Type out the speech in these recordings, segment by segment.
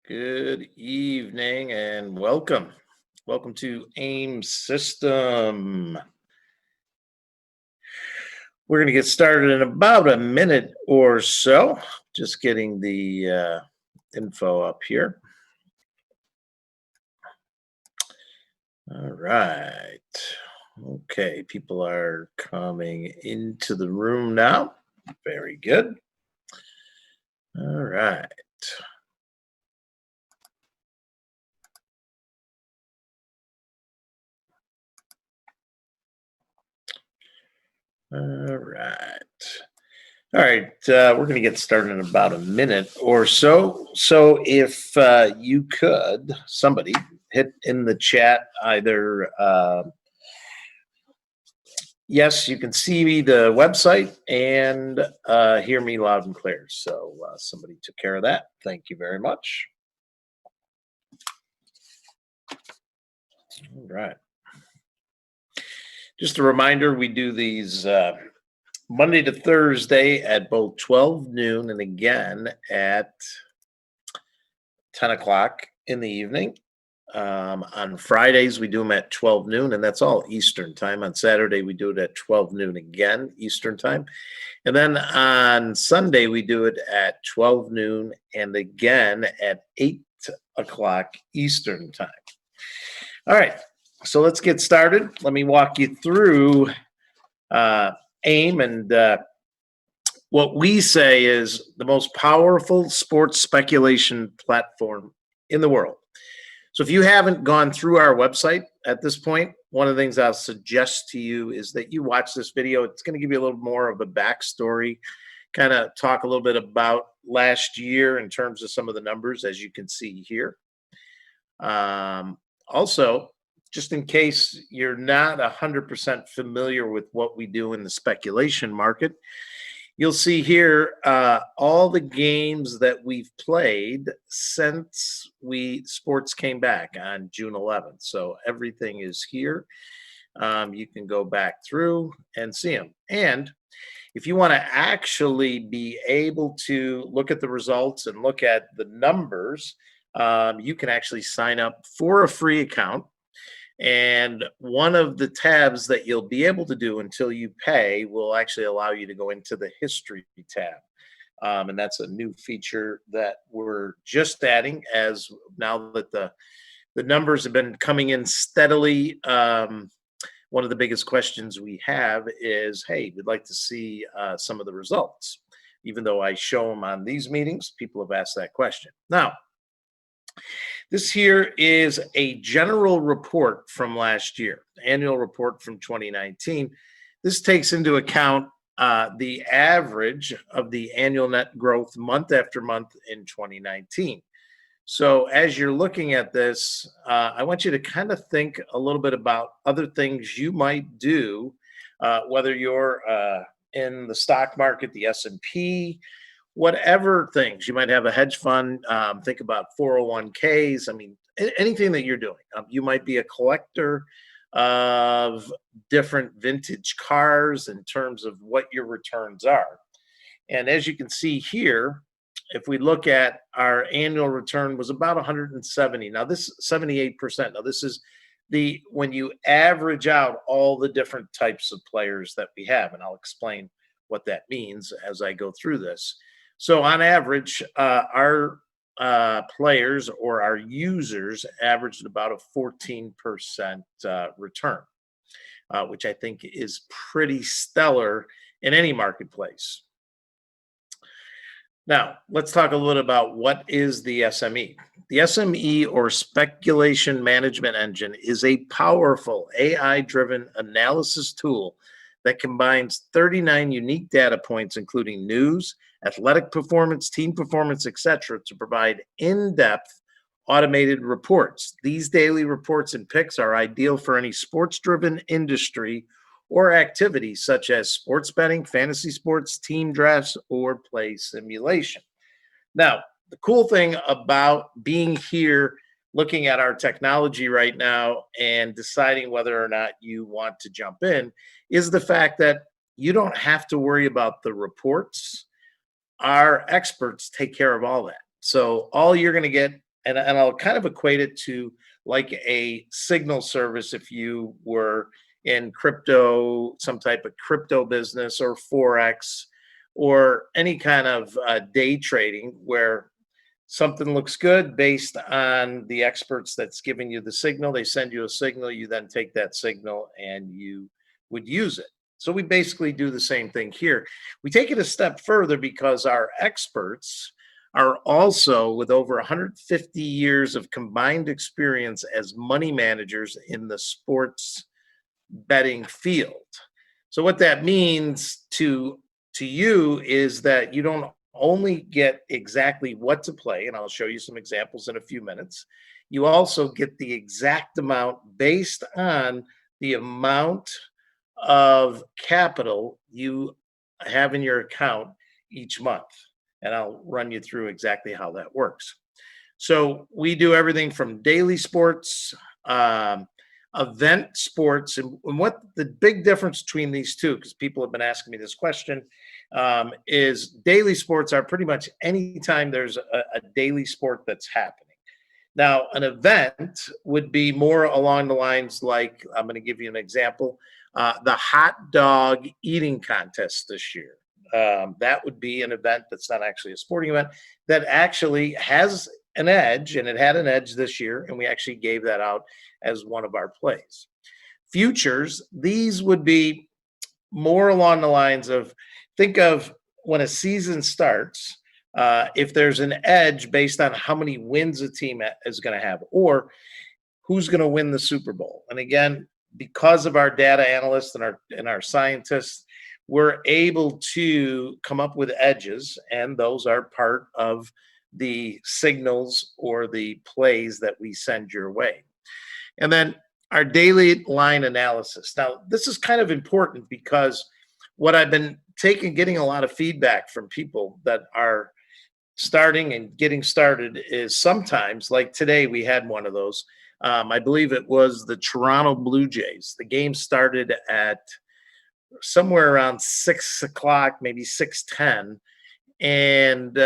Good evening and welcome. Welcome to AIM System. We're going to get started in about a minute or so. Just getting the info up here. All right. Okay, people are coming into the room now. Very good. All right. All right. All right. We're going to get started in about a minute or so. So if you could, somebody hit in the chat either, yes, you can see me, the website, and hear me loud and clear. So somebody took care of that. Thank you very much. All right. Just a reminder, we do these Monday to Thursday at both 12 noon and again at 10 o'clock in the evening. On Fridays, we do them at 12 noon, and that's all Eastern time. On Saturday, we do it at 12 noon again, Eastern time. And then on Sunday, we do it at 12 noon and again at 8 o'clock Eastern time. All right, so let's get started. Let me walk you through AIM, and what we say is the most powerful sports speculation platform in the world. So if you haven't gone through our website at this point, one of the things I'll suggest to you is that you watch this video. It's going to give you a little more of a backstory, kind of talk a little bit about last year in terms of some of the numbers, as you can see here. Also, just in case you're not 100% familiar with what we do in the speculation market, you'll see here all the games that we've played since sports came back on June 11th. So everything is here. You can go back through and see them. And if you want to actually be able to look at the results and look at the numbers, you can actually sign up for a free account. And one of the tabs that you'll be able to do until you pay will actually allow you to go into the history tab. And that's a new feature that we're just adding, as now that the numbers have been coming in steadily. One of the biggest questions we have is, hey, we'd like to see some of the results. Even though I show them on these meetings, people have asked that question. Now, this here is a general report from last year, annual report from 2019. This takes into account the average of the annual net growth month after month in 2019. So as you're looking at this, I want you to kind of think a little bit about other things you might do, whether you're in the stock market, the S&P, whatever things. You might have a hedge fund. Think about 401ks. I mean, anything that you're doing. You might be a collector of different vintage cars in terms of what your returns are. And as you can see here, if we look at our annual return was about 170. Now this 78%. Now this is when you average out all the different types of players that we have, and I'll explain what that means as I go through this. So on average, our players or our users averaged about a 14% return, which I think is pretty stellar in any marketplace. Now, let's talk a little about what is the SME. The SME, or Speculation Management Engine, is a powerful AI-driven analysis tool that combines 39 unique data points, including news, athletic performance, team performance, etc., to provide in-depth automated reports. These daily reports and picks are ideal for any sports-driven industry or activities such as sports betting, fantasy sports, team drafts, or play simulation. Now, the cool thing about being here, looking at our technology right now and deciding whether or not you want to jump in, is the fact that you don't have to worry about the reports. Our experts take care of all that. So all you're going to get and I'll kind of equate it to like a signal service if you were in crypto, some type of crypto business or Forex or any kind of day trading where something looks good based on the experts that's giving you the signal. They send you a signal, you then take that signal and you would use it. So we basically do the same thing here. We take it a step further because our experts are also with over 150 years of combined experience as money managers in the sports betting field. So what that means to you is that you don't only get exactly what to play, and I'll show you some examples in a few minutes. You also get the exact amount based on the amount of capital you have in your account each month. And I'll run you through exactly how that works. So we do everything from daily sports, event sports, and what the big difference between these two, because people have been asking me this question, is daily sports are pretty much anytime there's a daily sport that's happening. Now, an event would be more along the lines like, I'm going to give you an example, the hot dog eating contest this year. That would be an event that's not actually a sporting event that actually has an edge, and it had an edge this year, and we actually gave that out as one of our plays. Futures, these would be more along the lines of, think of when a season starts, if there's an edge based on how many wins a team is going to have, or who's going to win the Super Bowl. And again, because of our data analysts and our scientists, we're able to come up with edges, and those are part of the signals or the plays that we send your way. And then our daily line analysis. Now, this is kind of important because what I've been getting a lot of feedback from people that are starting and getting started is sometimes, like today, we had one of those. I believe it was the Toronto Blue Jays. The game started at somewhere around 6 o'clock, maybe 6:10, and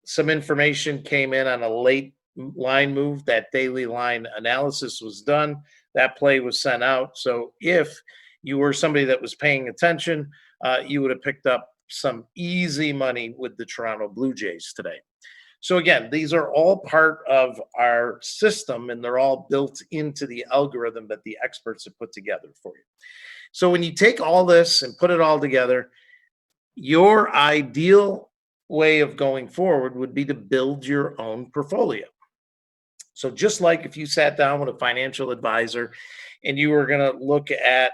some information came in on a late line move. That daily line analysis was done. That play was sent out. So if you were somebody that was paying attention, you would have picked up some easy money with the Toronto Blue Jays today. So again, these are all part of our system, and they're all built into the algorithm that the experts have put together for you. So when you take all this and put it all together, your ideal way of going forward would be to build your own portfolio. So just like if you sat down with a financial advisor and you were going to look at,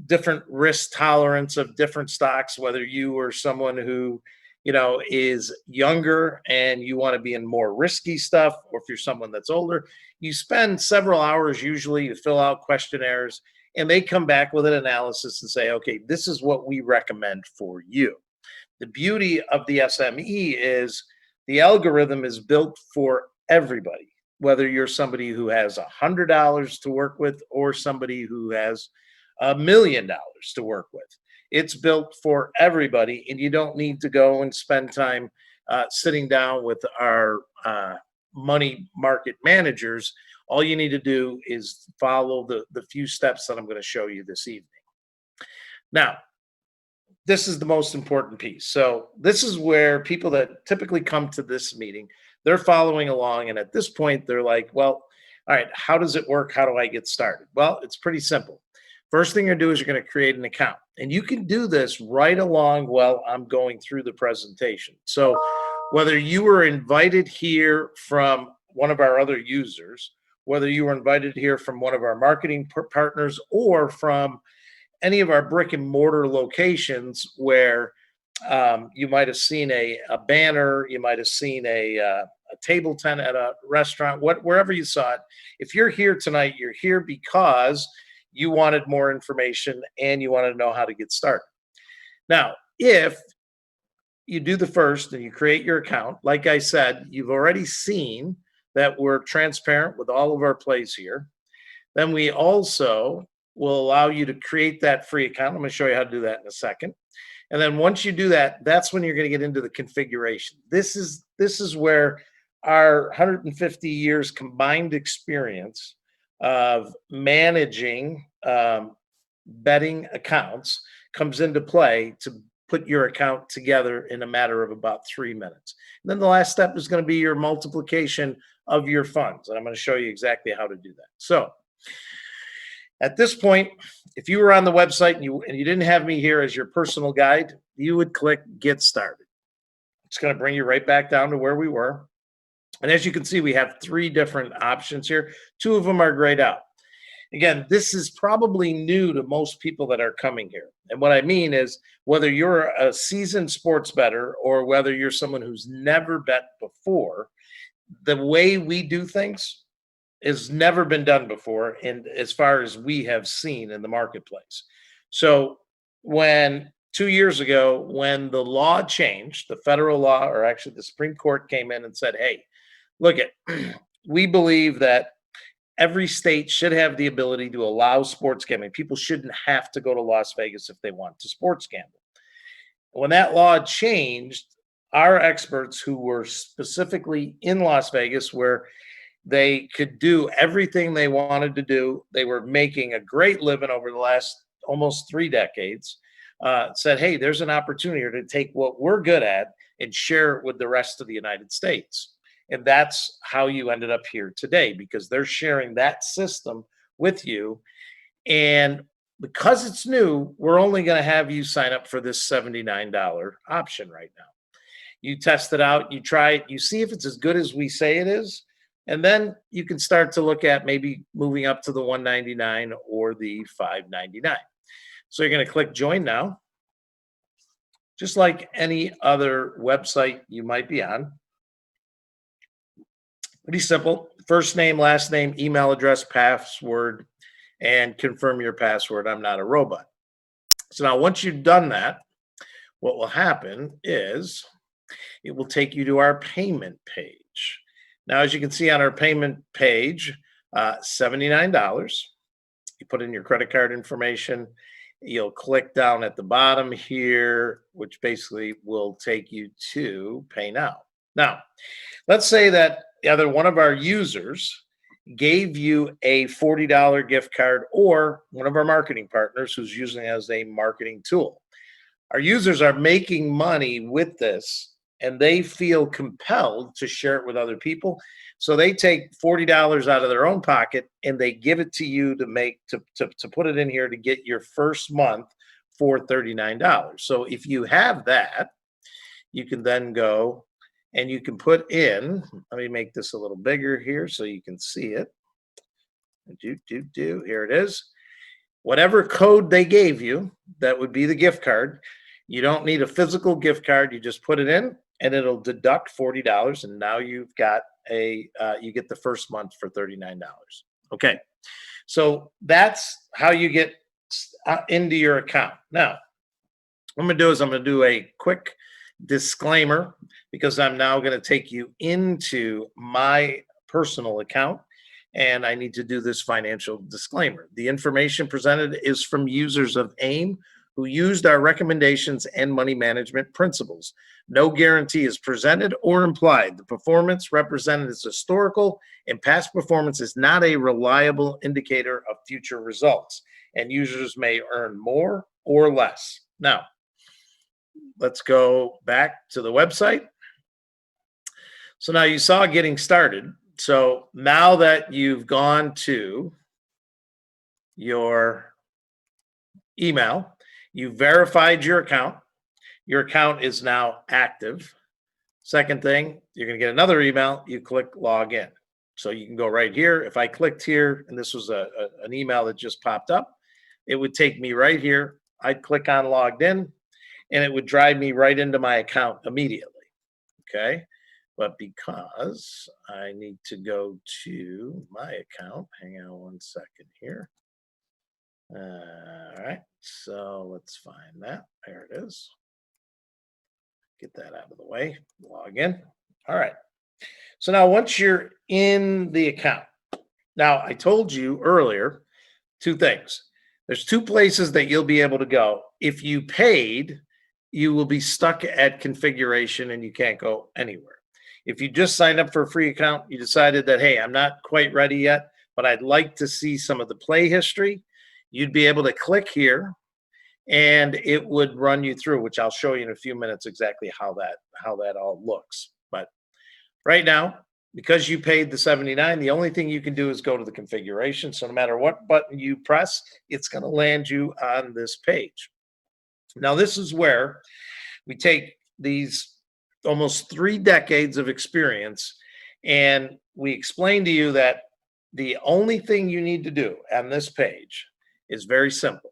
different risk tolerance of different stocks, whether you were someone who, is younger and you want to be in more risky stuff, or if you're someone that's older, you spend several hours usually to fill out questionnaires, and they come back with an analysis and say, okay, this is what we recommend for you. The beauty of the SME is the algorithm is built for everybody, whether you're somebody who has $100 to work with or somebody who has $1 million to work with. It's built for everybody, and you don't need to go and spend time sitting down with our money market managers. All you need to do is follow the few steps that I'm going to show you this evening. Now, this is the most important piece. So this is where people that typically come to this meeting, they're following along. And at this point, they're like, well, all right, how does it work? How do I get started? Well, it's pretty simple. First thing you're going to do is you're going to create an account. And you can do this right along while I'm going through the presentation. So whether you were invited here from one of our other users, whether you were invited here from one of our marketing partners, or from any of our brick and mortar locations where you might have seen a banner, you might have seen a table tent at a restaurant, wherever you saw it. If you're here tonight, you're here because you wanted more information and you wanted to know how to get started. Now, if you do the first and you create your account, like I said, you've already seen that we're transparent with all of our plays here. Then we also will allow you to create that free account. I'm going to show you how to do that in a second. And then once you do that, that's when you're going to get into the configuration. This is where our 150 years combined experience of managing betting accounts comes into play to put your account together in a matter of about 3 minutes. And then the last step is going to be your multiplication of your funds. And I'm going to show you exactly how to do that. So at this point, if you were on the website and you didn't have me here as your personal guide, you would click Get Started. It's going to bring you right back down to where we were. And as you can see, we have 3 different options here. 2 of them are grayed out. Again, this is probably new to most people that are coming here. And what I mean is, whether you're a seasoned sports bettor or whether you're someone who's never bet before, the way we do things has never been done before, and as far as we have seen in the marketplace. So when 2 years ago, when the law changed, the federal law, or actually the Supreme Court came in and said, hey, look at, we believe that every state should have the ability to allow sports gambling. People shouldn't have to go to Las Vegas if they want to sports gamble. When that law changed, our experts who were specifically in Las Vegas, where they could do everything they wanted to do, they were making a great living over the last almost 3 decades, said, hey, there's an opportunity here to take what we're good at and share it with the rest of the United States. And that's how you ended up here today, because they're sharing that system with you. And because it's new, we're only going to have you sign up for this $79 option right now. You test it out, you try it, you see if it's as good as we say it is. And then you can start to look at maybe moving up to the $199 or the $599. So you're going to click Join Now, just like any other website you might be on. Pretty simple. First name, last name, email address, password, and confirm your password. I'm not a robot. So now once you've done that, what will happen is it will take you to our payment page. Now, as you can see on our payment page, $79. You put in your credit card information. You'll click down at the bottom here, which basically will take you to Pay Now. Now, let's say that either one of our users gave you a $40 gift card, or one of our marketing partners who's using it as a marketing tool. Our users are making money with this, and they feel compelled to share it with other people. So they take $40 out of their own pocket and they give it to you to put it in here to get your first month for $39. So if you have that, you can then go and you can put in, let me make this a little bigger here so you can see it. Here it is. Whatever code they gave you, that would be the gift card. You don't need a physical gift card. You just put it in and it'll deduct $40. And now you've got you get the first month for $39. Okay. So that's how you get into your account. Now, what I'm going to do is I'm going to do a quick disclaimer, because I'm now going to take you into my personal account, and I need to do this financial disclaimer. The information presented is from users of AIM who used our recommendations and money management principles. No guarantee is presented or implied. The performance represented is historical, and past performance is not a reliable indicator of future results, and users may earn more or less. Now, let's go back to the website. So now you saw getting started. So now that you've gone to your email, you verified your account is now active. Second thing, you're going to get another email. You click log in. So you can go right here. If I clicked here, and this was an email that just popped up, it would take me right here. I'd click on logged in, and it would drive me right into my account immediately. Okay. But because I need to go to my account, hang on one second here. All right. So let's find that. There it is. Get that out of the way. Log in. All right. So now once you're in the account, now I told you earlier 2 things. There's 2 places that you'll be able to go. If you paid, you will be stuck at configuration and you can't go anywhere. If you just signed up for a free account, you decided that, hey, I'm not quite ready yet, but I'd like to see some of the play history, you'd be able to click here and it would run you through, which I'll show you in a few minutes exactly how that all looks. But right now, because you paid the 79, the only thing you can do is go to the configuration. So no matter what button you press, it's going to land you on this page. Now, this is where we take these almost 3 decades of experience and we explain to you that the only thing you need to do on this page is very simple.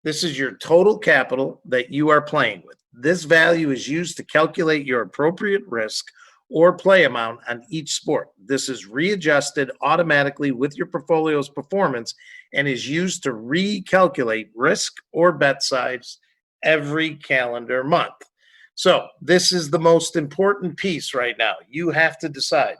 This is your total capital that you are playing with. This value is used to calculate your appropriate risk or play amount on each sport. This is readjusted automatically with your portfolio's performance and is used to recalculate risk or bet size every calendar month. So this is the most important piece right now. You have to decide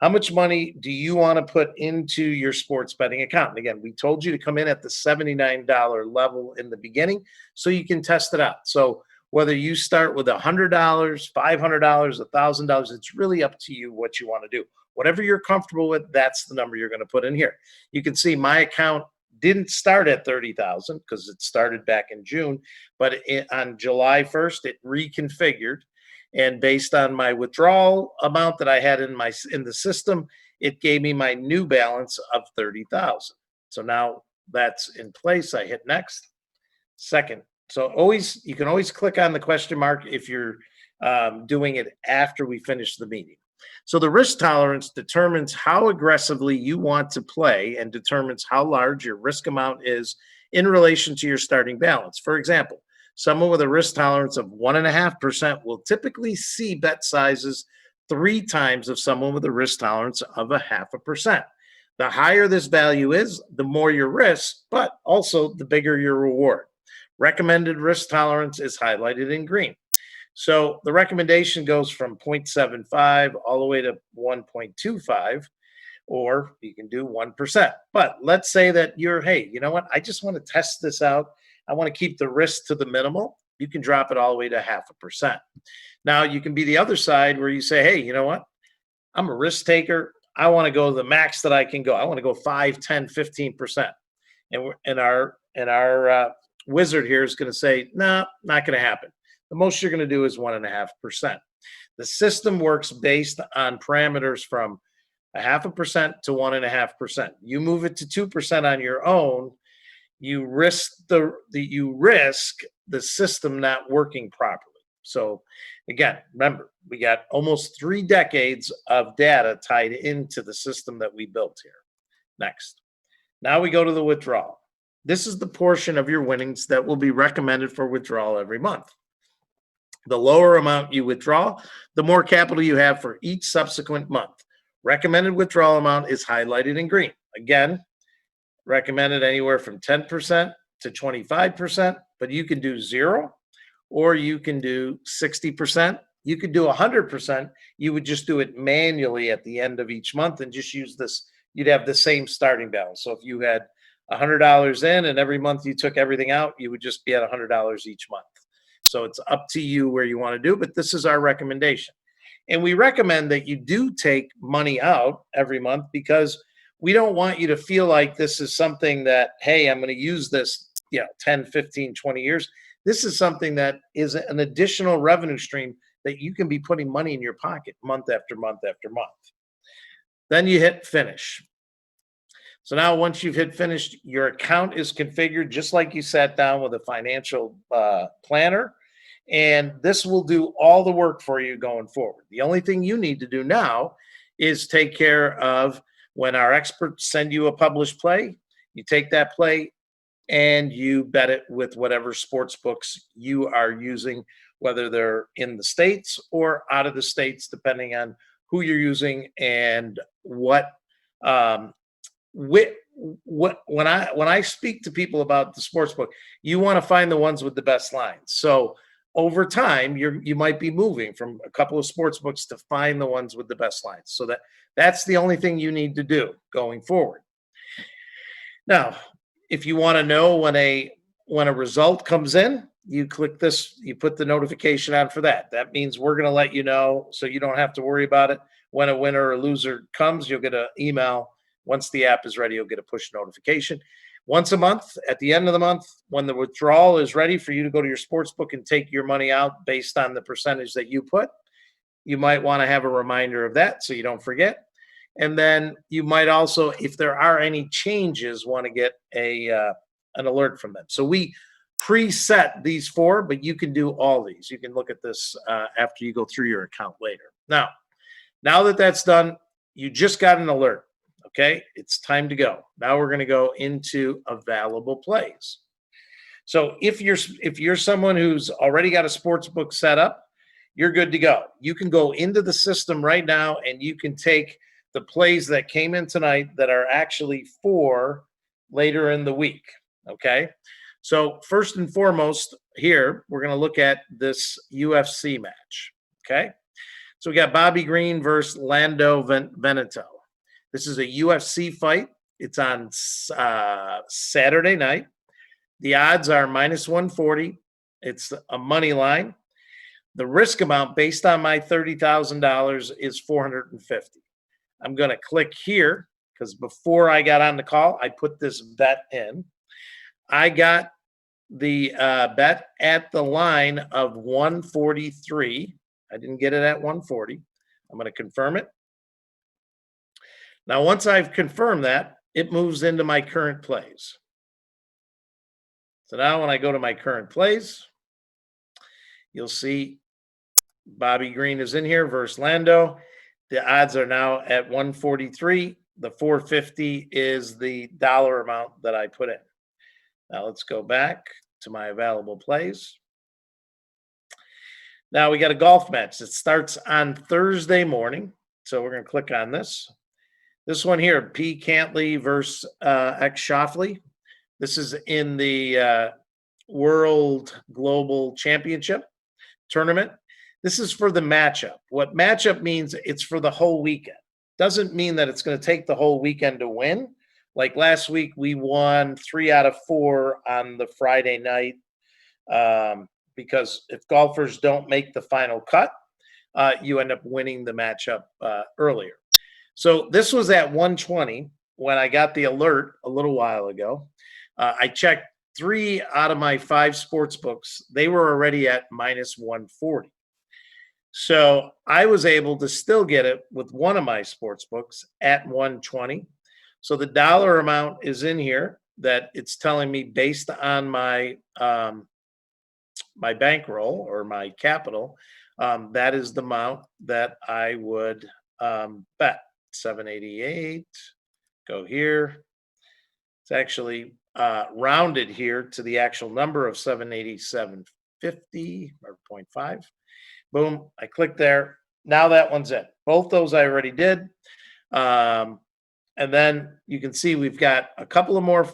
how much money do you want to put into your sports betting account. And again, we told you to come in at the $79 level in the beginning so you can test it out. So whether you start with $100, $500, $1,000, it's really up to you what you want to do. Whatever you're comfortable with, that's the number you're going to put in here. You can see my account didn't start at 30,000 because it started back in June, but on July 1st, it reconfigured. And based on my withdrawal amount that I had in the system, it gave me my new balance of 30,000. So now that's in place. I hit next. Second. So you can always click on the question mark if you're doing it after we finish the meeting. So the risk tolerance determines how aggressively you want to play and determines how large your risk amount is in relation to your starting balance. For example, someone with a risk tolerance of 1.5% will typically see bet sizes 3 times of someone with a risk tolerance of 0.5%. The higher this value is, the more your risk, but also the bigger your reward. Recommended risk tolerance is highlighted in green. So the recommendation goes from 0.75 all the way to 1.25, or you can do 1%. But let's say that hey, you know what? I just want to test this out. I want to keep the risk to the minimal. You can drop it all the way to 0.5%. Now you can be the other side where you say, hey, you know what? I'm a risk taker. I want to go the max that I can go. I want to go 5, 10, 15%. And our wizard here is going to say, no, not going to happen. The most you're going to do is 1.5%. The system works based on parameters from 0.5% to 1.5%. You move it to 2% on your own, you risk the system not working properly. So again, remember, we got almost 3 decades of data tied into the system that we built here. Next. Now we go to the withdrawal. This is the portion of your winnings that will be recommended for withdrawal every month. The lower amount you withdraw, the more capital you have for each subsequent month. Recommended withdrawal amount is highlighted in green. Again, recommended anywhere from 10% to 25%, but you can do 0 or you can do 60%. You could do 100%. You would just do it manually at the end of each month and just use this. You'd have the same starting balance. So if you had $100 in and every month you took everything out, you would just be at $100 each month. So it's up to you where you want to do, but this is our recommendation. And we recommend that you do take money out every month because we don't want you to feel like this is something that, hey, I'm going to use this, 10, 15, 20 years. This is something that is an additional revenue stream that you can be putting money in your pocket month after month after month. Then you hit finish. So now once you've hit finish, your account is configured just like you sat down with a financial planner. And this will do all the work for you going forward. The only thing you need to do now is take care of when our experts send you a published play, you take that play and you bet it with whatever sports books you are using, whether they're in the States or out of the States, depending on who you're using and what when I speak to people about the sports book, you want to find the ones with the best lines. So over time, you might be moving from a couple of sports books to find the ones with the best lines. So that's the only thing you need to do going forward. Now, if you want to know when a result comes in, you click this, you put the notification on for that. That means we're going to let you know so you don't have to worry about it. When a winner or loser comes, you'll get an email. Once the app is ready, you'll get a push notification. Once a month, at the end of the month, when the withdrawal is ready for you to go to your sports book and take your money out based on the percentage that you put, you might want to have a reminder of that so you don't forget. And then you might also, if there are any changes, want to get an alert from them. So we preset these four, but you can do all these. You can look at this after you go through your account later. Now that that's done, you just got an alert. Okay, it's time to go. Now we're going to go into available plays. So if you're someone who's already got a sports book set up, you're good to go. You can go into the system right now and you can take the plays that came in tonight that are actually for later in the week. Okay, so first and foremost here, we're going to look at this UFC match. Okay, so we got Bobby Green versus Lando Veneto. This is a UFC fight. It's on Saturday night. The odds are -140. It's a money line. The risk amount based on my $30,000 is $450. I'm going to click here because before I got on the call, I put this bet in. I got the bet at the line of 143. I didn't get it at 140. I'm going to confirm it. Now, once I've confirmed that, it moves into my current plays. So now when I go to my current plays, you'll see Bobby Green is in here versus Lando. The odds are now at 143. The 450 is the dollar amount that I put in. Now let's go back to my available plays. Now we got a golf match that starts on Thursday morning. So we're going to click on this. This one here, P. Cantley versus X. Shoffley. This is in the World Global Championship tournament. This is for the matchup. What matchup means, it's for the whole weekend. Doesn't mean that it's going to take the whole weekend to win. Like last week, we won 3 out of 4 on the Friday night because if golfers don't make the final cut, you end up winning the matchup earlier. So this was at 120 when I got the alert a little while ago. I checked 3 out of my 5 sports books. They were already at -140. So I was able to still get it with one of my sports books at 120. So the dollar amount is in here that it's telling me based on my my bankroll or my capital. That is the amount that I would bet. 788. Go here. It's actually rounded here to the actual number of 787.50 or 0.5. Boom. I click there. Now that one's in. Both those I already did. And then you can see we've got a couple of more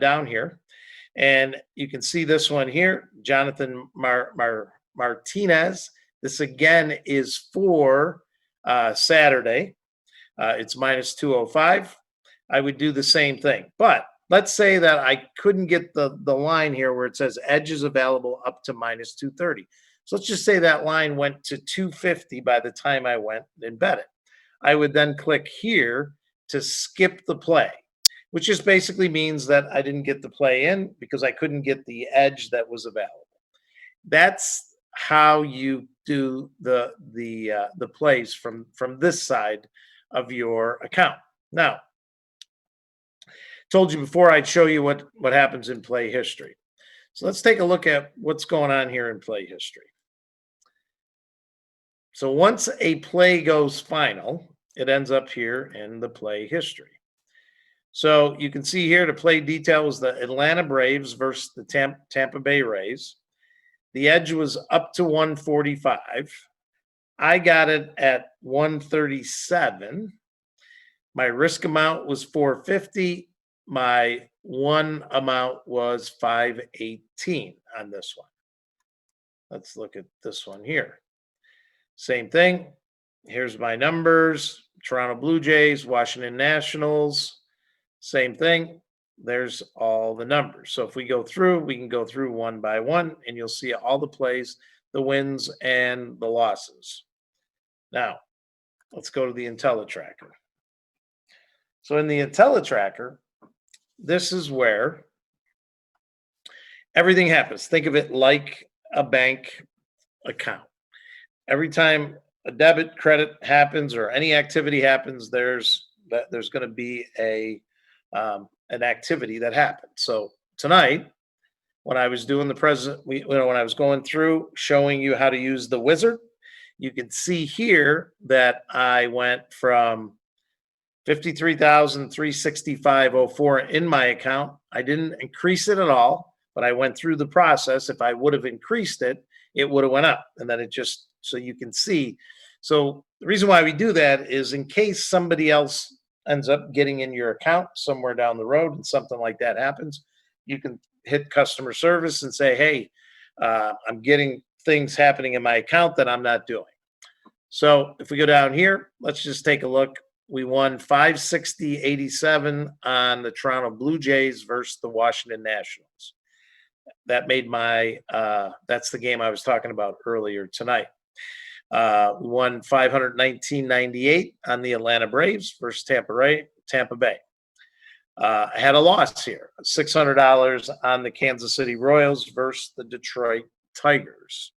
down here. And you can see this one here, Jonathan Martinez. This again is for Saturday. It's -205. I would do the same thing. But let's say that I couldn't get the line here where it says edge is available up to -230. So let's just say that line went to 250 by the time I went and bet it. I would then click here to skip the play, which just basically means that I didn't get the play in because I couldn't get the edge that was available. That's how you do the plays from this side of your account. Now, told you before I'd show you what happens in play history. So let's take a look at what's going on here in play history. So once a play goes final, it ends up here in the play history. So you can see here the play detail was the Atlanta Braves versus the Tampa Bay Rays. The edge was up to 145. I got it at 137. My risk amount was 450. My one amount was 518 on this one. Let's look at this one here. Same thing. Here's my numbers. Toronto Blue Jays, Washington Nationals. Same thing. there's all the numbers. So if we go through, we can go through one by one, and you'll see all the plays, the wins, and the losses. Now, let's go to the IntelliTracker. So in the IntelliTracker, this is where everything happens. Think of it like a bank account. Every time a debit, credit happens, or any activity happens, there's going to be an activity that happened. So tonight, when I was doing the present, when I was going through showing you how to use the wizard, you can see here that I went from 53,365.04 in my account. I didn't increase it at all, but I went through the process. If I would have increased it, it would have went up. And then it just, so you can see. So the reason why we do that is in case somebody else ends up getting in your account somewhere down the road and something like that happens, you can hit customer service and say, hey, I'm getting things happening in my account that I'm not doing. So if we go down here, let's just take a look. We won 560.87 on the Toronto Blue Jays versus the Washington Nationals. That made that's the game I was talking about earlier tonight. We won 519.98 on the Atlanta Braves versus Tampa Bay. I had a loss here, $600 on the Kansas City Royals versus the Detroit Tigers.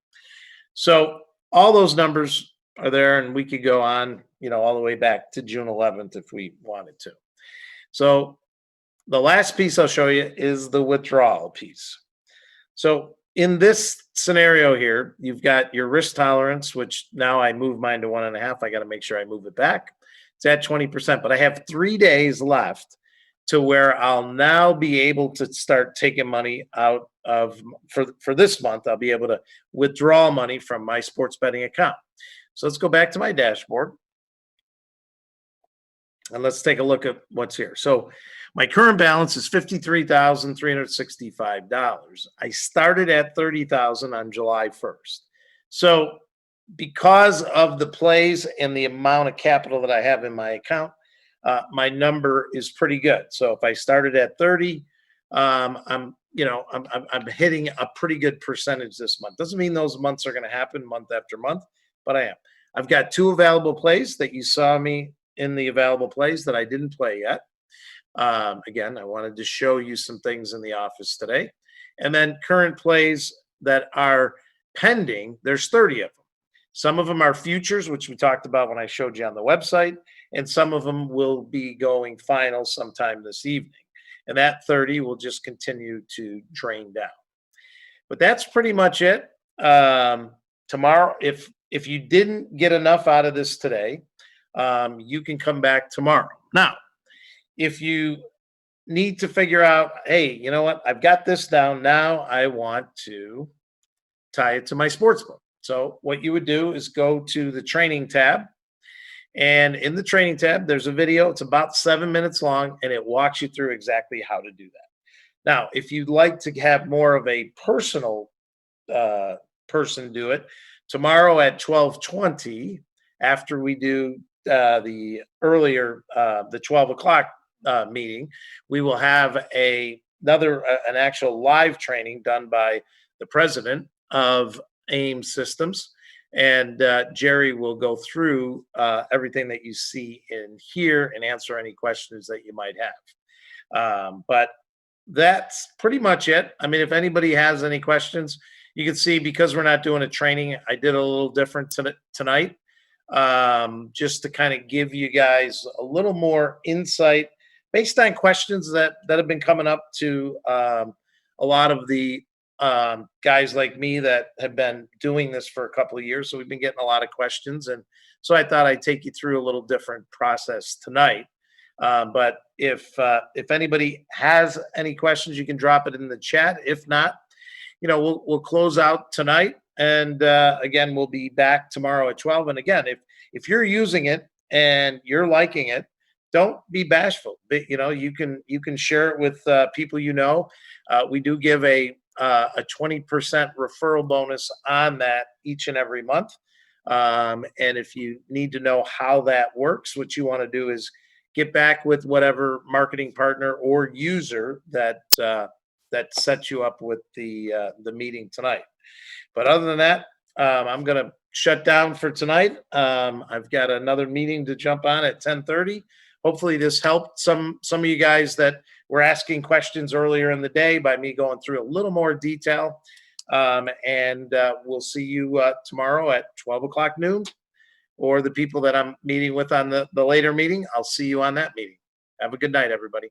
So all those numbers are there, and we could go on, all the way back to June 11th if we wanted to. So the last piece I'll show you is the withdrawal piece. So in this scenario here, you've got your risk tolerance, which now I move mine to 1.5. I got to make sure I move it back. It's at 20%, but I have 3 days left to where I'll now be able to start taking money out of, for this month, I'll be able to withdraw money from my sports betting account. So let's go back to my dashboard. And let's take a look at what's here. So my current balance is $53,365. I started at $30,000 on July 1st. So because of the plays and the amount of capital that I have in my account, my number is pretty good. So if I started at 30, I'm hitting a pretty good percentage this month. Doesn't mean those months are going to happen month after month, but I am. I've got 2 available plays that you saw me in the available plays that I didn't play yet. Again, I wanted to show you some things in the office today. And then current plays that are pending, there's 30 of them. Some of them are futures, which we talked about when I showed you on the website, and some of them will be going final sometime this evening. And that 30 will just continue to drain down. But that's pretty much it. Tomorrow, if you didn't get enough out of this today, you can come back tomorrow. Now, if you need to figure out, hey, you know what? I've got this down. Now I want to tie it to my sports book. So what you would do is go to the training tab. And in the training tab, there's a video. It's about 7 minutes long, and it walks you through exactly how to do that. Now, if you'd like to have more of a personal person do it, tomorrow at 12:20, after we do the 12 o'clock meeting, we will have an actual live training done by the president of AIM Systems. And Jerry will go through everything that you see in here and answer any questions that you might have. But that's pretty much it. I mean, if anybody has any questions, you can see, because we're not doing a training, I did a little different tonight, just to kind of give you guys a little more insight based on questions that have been coming up to a lot of the guys like me that have been doing this for a couple of years. So we've been getting a lot of questions. And so I thought I'd take you through a little different process tonight. But if anybody has any questions, you can drop it in the chat. If not, we'll close out tonight. And again, we'll be back tomorrow at 12. And again, if you're using it and you're liking it, don't be bashful. But, you can share it with people we do give a 20% referral bonus on that each and every month. And if you need to know how that works, what you want to do is get back with whatever marketing partner or user that sets you up with the meeting tonight. But other than that, I'm going to shut down for tonight. I've got another meeting to jump on at 10:30. Hopefully this helped some of you guys that were asking questions earlier in the day by me going through a little more detail. And we'll see you tomorrow at 12 o'clock noon, or the people that I'm meeting with on the later meeting. I'll see you on that meeting. Have a good night, everybody.